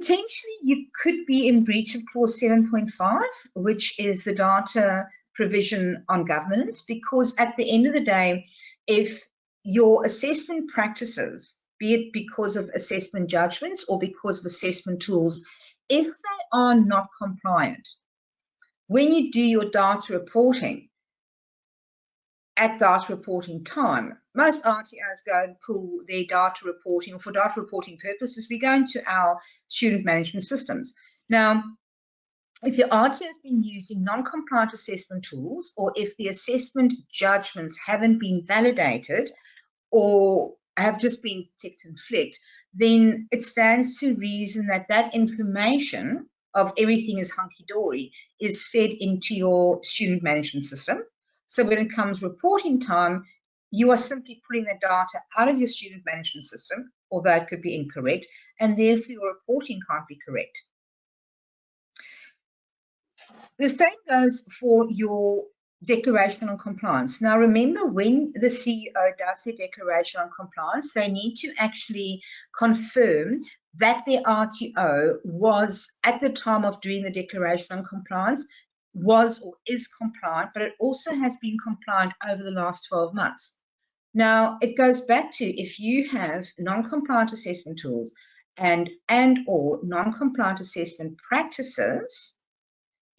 Potentially, you could be in breach of clause 7.5, which is the data provision on governance, because at the end of the day, if your assessment practices, be it because of assessment judgments or because of assessment tools, if they are not compliant, when you do your data reporting, at data reporting time, most RTOs go and pull their data reporting, or for data reporting purposes, we go into our student management systems. Now, if your RTO has been using non-compliant assessment tools, or if the assessment judgments haven't been validated or have just been ticked and flicked, then it stands to reason that that information of everything is hunky-dory is fed into your student management system. So when it comes reporting time, you are simply pulling the data out of your student management system, although it could be incorrect, and therefore your reporting can't be correct. The same goes for your declaration on compliance. Now, remember, when the CEO does their declaration on compliance, they need to actually confirm that their RTO was, at the time of doing the declaration on compliance, was or is compliant, but it also has been compliant over the last 12 months. Now, it goes back to if you have non-compliant assessment tools and or non-compliant assessment practices,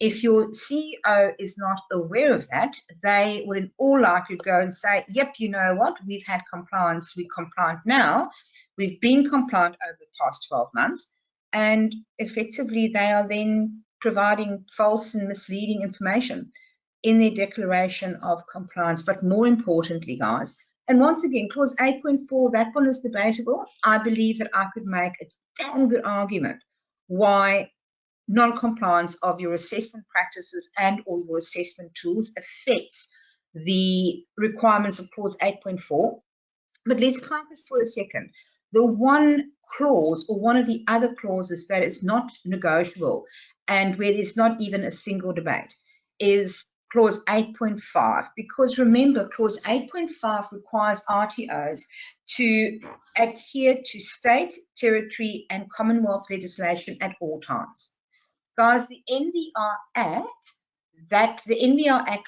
if your CEO is not aware of that, they will in all likelihood go and say, yep, you know what, we've had compliance, we're compliant now, we've been compliant over the past 12 months, and effectively they are then providing false and misleading information in their declaration of compliance. But more importantly, guys, and once again, clause 8.4, that one is debatable. I believe that I could make a damn good argument why non-compliance of your assessment practices and or your assessment tools affects the requirements of clause 8.4. But let's park it for a second. The one clause or one of the other clauses that is not negotiable and where there's not even a single debate is clause 8.5, because remember, clause 8.5 requires RTOs to adhere to state, territory, and Commonwealth legislation at all times. Guys, the NVR Act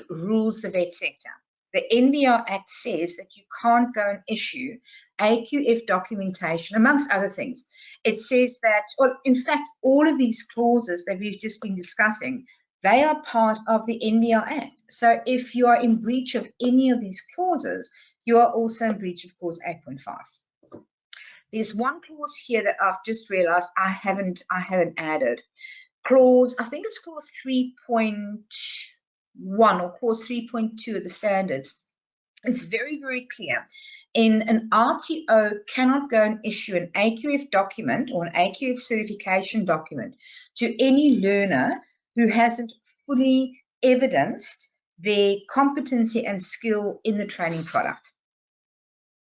rules the vet sector. The NVR Act says that you can't go and issue AQF documentation, amongst other things. It says that, well, in fact, all of these clauses that we've just been discussing, they are part of the NVR Act. So if you are in breach of any of these clauses, you are also in breach of clause 8.5. There's one clause here that I've just realized I haven't added. Clause, I think it's clause 3.1 or clause 3.2 of the standards. It's very, very clear. In an RTO cannot go and issue an AQF document or an AQF certification document to any learner who hasn't fully evidenced their competency and skill in the training product.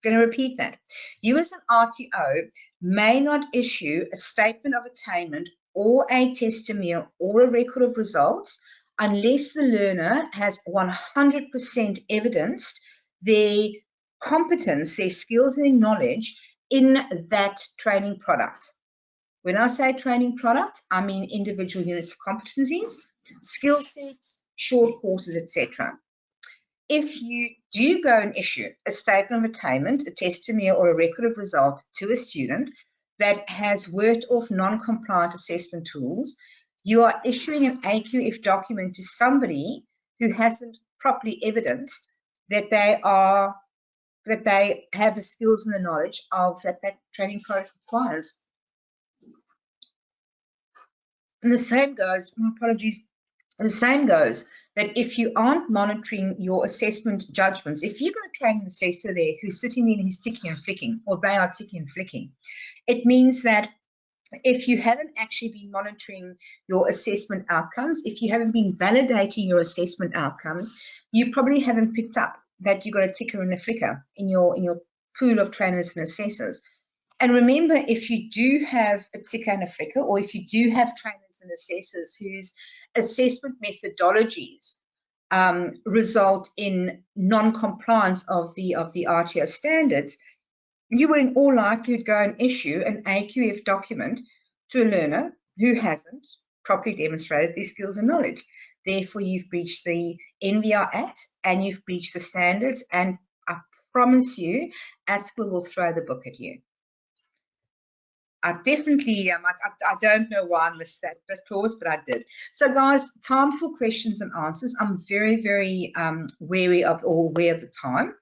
I'm going to repeat that. You as an RTO may not issue a statement of attainment or a testimonial or a record of results unless the learner has 100% evidenced their competence, their skills and their knowledge in that training product. When I say training product, I mean individual units of competencies, skill sets, short courses, etc. If you do go and issue a statement of attainment, a testimonial or a record of result to a student that has worked off non-compliant assessment tools, you are issuing an AQF document to somebody who hasn't properly evidenced that they have the skills and the knowledge of that training product requires. And the same goes, the same goes that if you aren't monitoring your assessment judgments, if you've got a training assessor there who's sitting there and he's ticking and flicking, or they are ticking and flicking, it means that if you haven't actually been monitoring your assessment outcomes, if you haven't been validating your assessment outcomes, you probably haven't picked up that you've got a ticker and a flicker in your pool of trainers and assessors. And remember, if you do have a ticker and a flicker, or if you do have trainers and assessors whose assessment methodologies result in non-compliance of the RTO standards, you will in all likelihood go and issue an AQF document to a learner who hasn't properly demonstrated their skills and knowledge. Therefore, you've breached the NVR Act and you've breached the standards, and I promise you, ASPA will throw the book at you. I definitely, I don't know why I missed that clause, but I did. So guys, time for questions and answers. I'm very, very wary of, or aware of the time.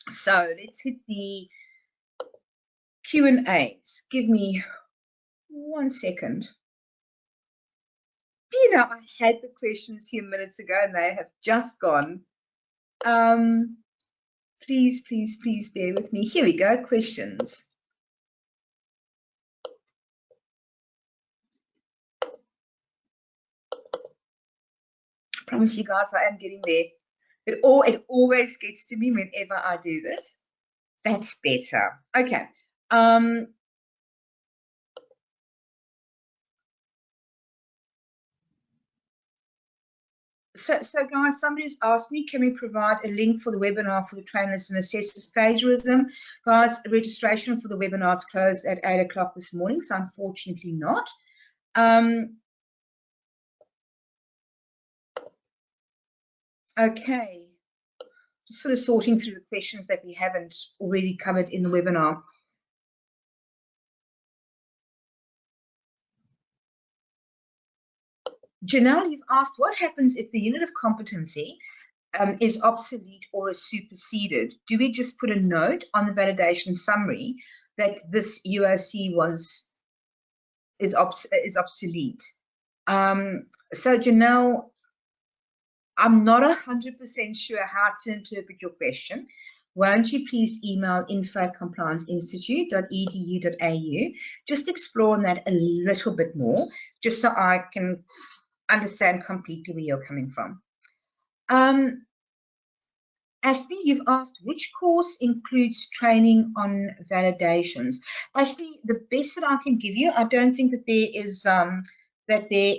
So let's hit the Q&As. Give me 1 second. Do you know, I had the questions here minutes ago and they have just gone. Please, please, please bear with me. Here we go, questions. I promise you guys I am getting there. It always gets to me whenever I do this. That's better. Okay. So guys, somebody's asked me, can we provide a link for the webinar for the trainers and assessors plagiarism? Guys, registration for the webinar is closed at 8 o'clock this morning, so unfortunately not. Okay. Just sort of sorting through the questions that we haven't already covered in the webinar. Janelle, you've asked what happens if the unit of competency is obsolete or is superseded? Do we just put a note on the validation summary that this UOC is obsolete? So Janelle, I'm not 100% sure how to interpret your question. Won't you please email info@complianceinstitute.edu.au? Just explore on that a little bit more, just so I can understand completely where you're coming from. Ashley, you've asked which course includes training on validations. Ashley, the best that I can give you, I don't think that there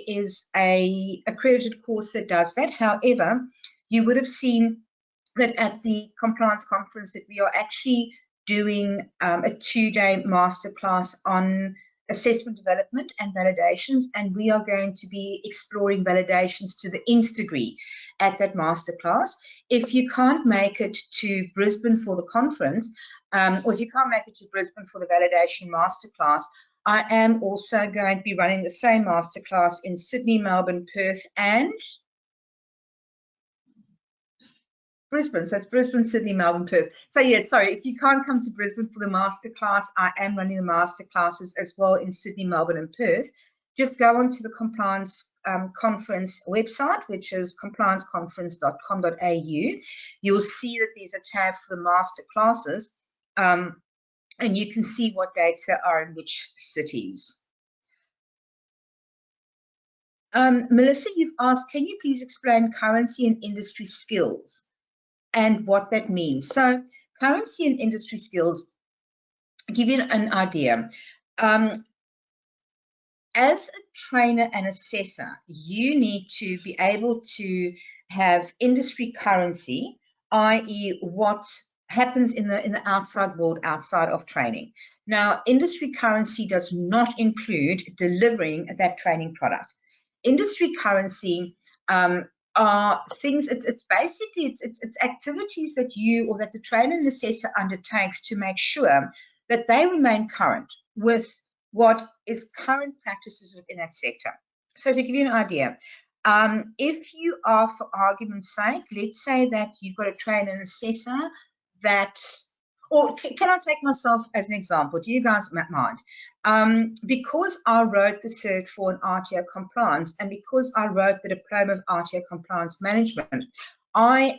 is a accredited course that does that. However, you would have seen that at the compliance conference that we are actually doing a 2-day masterclass on assessment development and validations, and we are going to be exploring validations to the nth degree at that masterclass. If you can't make it to Brisbane for the conference, or if you can't make it to Brisbane for the validation masterclass, I am also going to be running the same masterclass in Sydney, Melbourne, Perth, and Brisbane. So it's Brisbane, Sydney, Melbourne, Perth. So yes, sorry, if you can't come to Brisbane for the masterclass, I am running the masterclasses as well in Sydney, Melbourne, and Perth. Just go onto the compliance conference website, which is complianceconference.com.au. You'll see that there's a tab for the masterclasses, and you can see what dates there are in which cities. Melissa, you've asked, can you please explain currency and industry skills and what that means? So currency and industry skills, I'll give you an idea. As a trainer and assessor, you need to be able to have industry currency, i.e. what happens in the outside world outside of training. Now, industry currency does not include delivering that training product. Industry currency are things, it's basically activities that you or that the trainer and assessor undertakes to make sure that they remain current with what is current practices within that sector. So to give you an idea, if you are, for argument's sake, let's say that you've got a trainer and assessor that, or can I take myself as an example? Do you guys mind? Because I wrote the cert for an RTO compliance, and because I wrote the diploma of RTO compliance management, I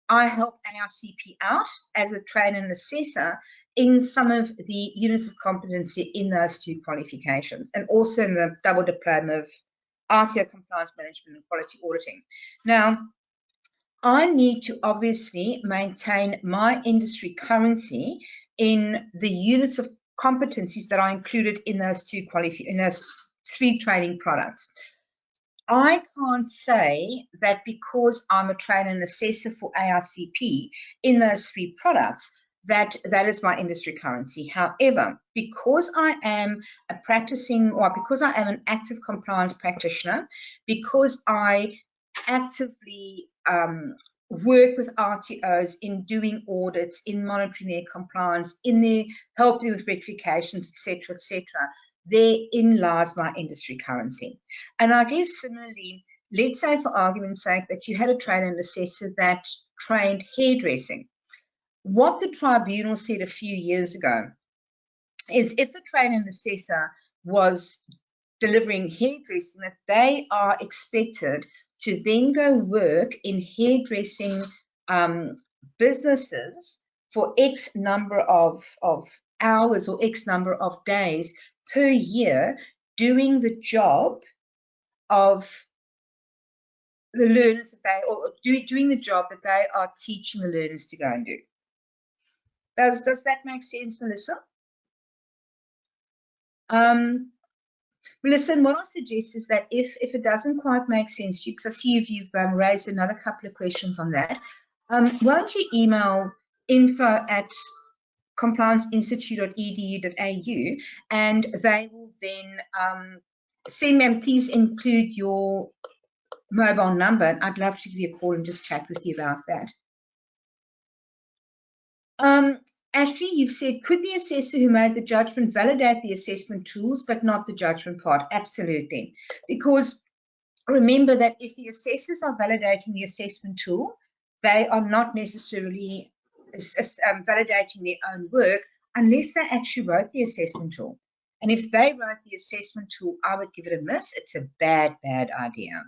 help ARCP out as a trainer and assessor in some of the units of competency in those 2 qualifications, and also in the double diploma of RTO compliance management and quality auditing. Now, I need to obviously maintain my industry currency in the units of competencies that are included in those 3 training products. I can't say that because I'm a trainer and assessor for ARCP in those 3 products, that is my industry currency. However, because I am because I am an active compliance practitioner, because I actively work with RTOs in doing audits, in monitoring their compliance, in their helping with rectifications, etc., therein lies my industry currency. And I guess similarly, let's say for argument's sake that you had a trainer and assessor that trained hairdressing. What the tribunal said a few years ago is if the trainer and assessor was delivering hairdressing, that they are expected to then go work in hairdressing businesses for X number of hours or X number of days per year, doing the job of the learners that they, or doing the job that they are teaching the learners to go and do. Does that make sense, Melissa? Melissa, what I suggest is that if it doesn't quite make sense to you, because I see you've raised another couple of questions on that, why don't you email info@complianceinstitute.edu, and they will then send me, and please include your mobile number, and I'd love to give you a call and just chat with you about that. Ashley, you've said, could the assessor who made the judgment validate the assessment tools but not the judgment part? Absolutely. Because remember that if the assessors are validating the assessment tool, they are not necessarily validating their own work unless they actually wrote the assessment tool. And if they wrote the assessment tool, I would give it a miss. It's a bad, bad idea.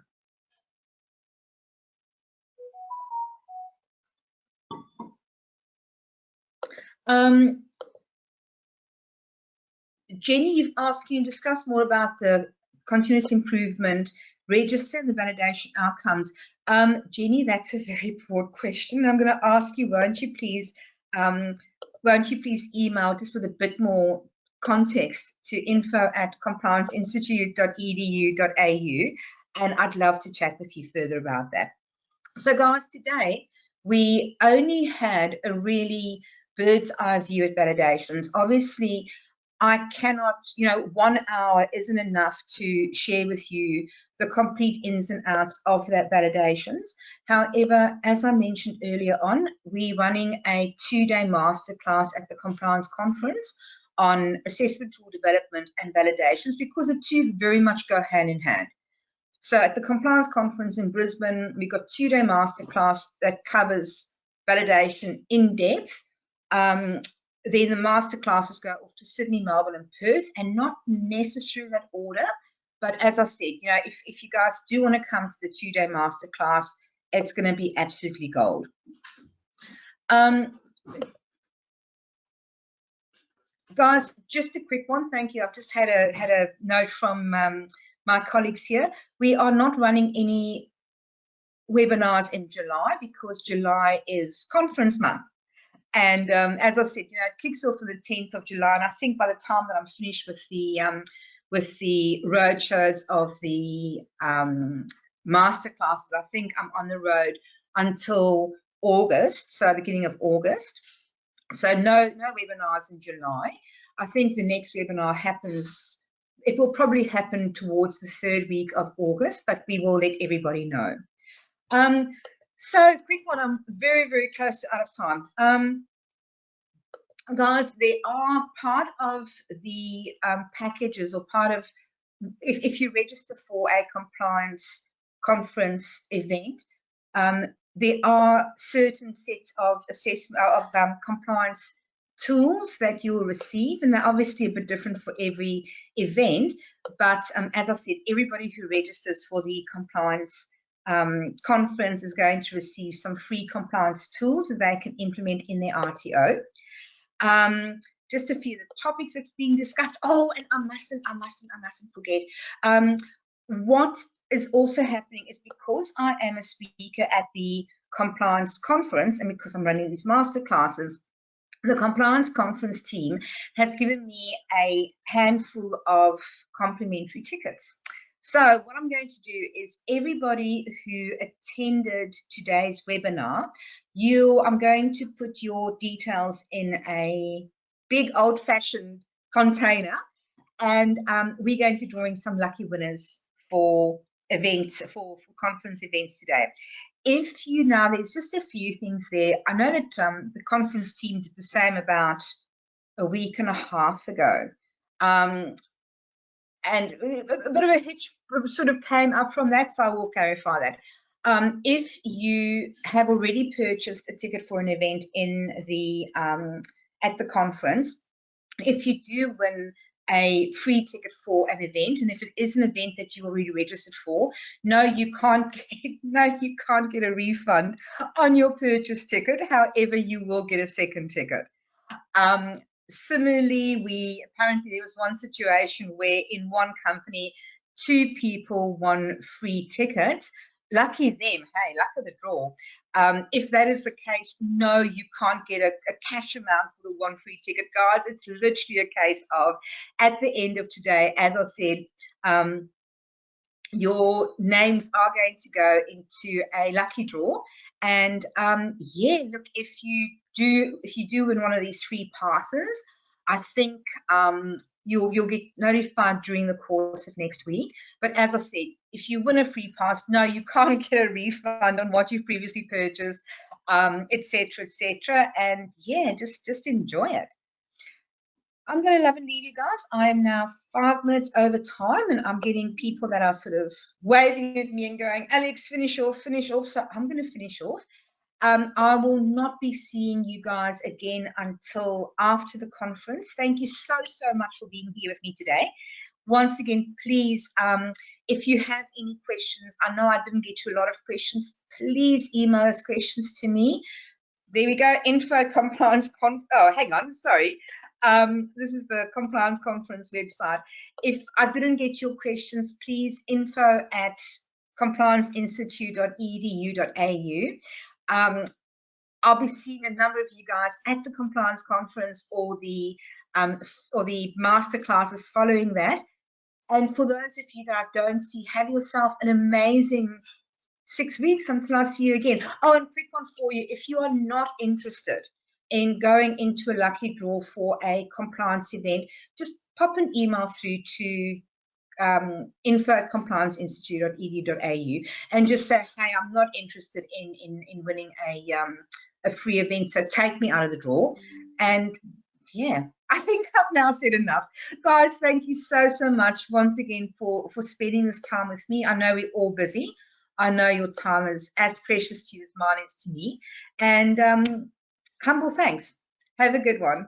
Jenny, you've asked, can you discuss more about the continuous improvement register and the validation outcomes? Jenny, that's a very broad question. I'm going to ask you, won't you please email just with a bit more context to info@complianceinstitute.edu.au, and I'd love to chat with you further about that. So guys, today we only had a really bird's eye view at validations. Obviously, I cannot, 1 hour isn't enough to share with you the complete ins and outs of that validations. However, as I mentioned earlier on, we're running a 2-day masterclass at the Compliance Conference on assessment tool development and validations, because the two very much go hand in hand. So at the Compliance Conference in Brisbane, we've got 2-day masterclass that covers validation in depth. Then the master classes go off to Sydney, Melbourne, and Perth, and not necessarily that order. But as I said, if you guys do want to come to the 2-day master class, it's going to be absolutely gold. Guys, just a quick one. Thank you. I've just had a note from my colleagues here. We are not running any webinars in July because July is conference month. And as I said, it kicks off on the 10th of July, and I think by the time that I'm finished with the road shows of the master classes, I think I'm on the road until August, so beginning of August. So no webinars in July. I think the next webinar it will probably happen towards the 3rd week of August, but we will let everybody know. So quick one, I'm very, very close to out of time. Guys, there are part of the packages, or part of, if you register for a compliance conference event, there are certain sets of compliance tools that you will receive, and they're obviously a bit different for every event. But as I said, everybody who registers for the compliance conference is going to receive some free compliance tools that they can implement in their RTO. Just a few of the topics that's being discussed. Oh, and I mustn't forget. What is also happening is, because I am a speaker at the compliance conference, and because I'm running these master classes, the compliance conference team has given me a handful of complimentary tickets. So what I'm going to do is, everybody who attended today's webinar, I'm going to put your details in a big old-fashioned container, and we're going to be drawing some lucky winners for events, for conference events today. There's just a few things there. I know that the conference team did the same about a week and a half ago. And a bit of a hitch sort of came up from that, so I will clarify that. If you have already purchased a ticket for an event in the at the conference, if you do win a free ticket for an event, and if it is an event that you already registered for, no, you can't get a refund on your purchase ticket. However, you will get a second ticket. Similarly, apparently there was one situation where in one company 2 people won free tickets. Lucky them, hey, luck of the draw. If that is the case, no, you can't get a cash amount for the one free ticket, guys. It's literally a case of, at the end of today, as I said, your names are going to go into a lucky draw. And yeah, look, if you do win one of these free passes, I think you'll get notified during the course of next week. But as I said, if you win a free pass, no, you can't get a refund on what you've previously purchased, etc., etc. And yeah, just enjoy it. I'm going to love and leave you guys. I am now 5 minutes over time, and I'm getting people that are sort of waving at me and going, Alex, finish off, finish off. So I'm going to finish off. I will not be seeing you guys again until after the conference. Thank you so much for being here with me today. Once again, please, if you have any questions, I know I didn't get to a lot of questions, please email those questions to me. There we go, info compliance oh, hang on, sorry. This is the compliance conference website. If I didn't get your questions, please info@complianceinstitute.edu.au. I'll be seeing a number of you guys at the compliance conference or the master classes following that. And for those of you that I don't see, have yourself an amazing 6 weeks until I see you again. Oh, and quick one for you. If you are not interested in going into a lucky draw for a compliance event, just pop an email through to info@complianceinstitute.edu.au and just say, hey, I'm not interested in winning a free event, so take me out of the draw. And yeah, I think I've now said enough. Guys, thank you so much once again for spending this time with me. I know we're all busy. I know your time is as precious to you as mine is to me. And humble thanks. Have a good one.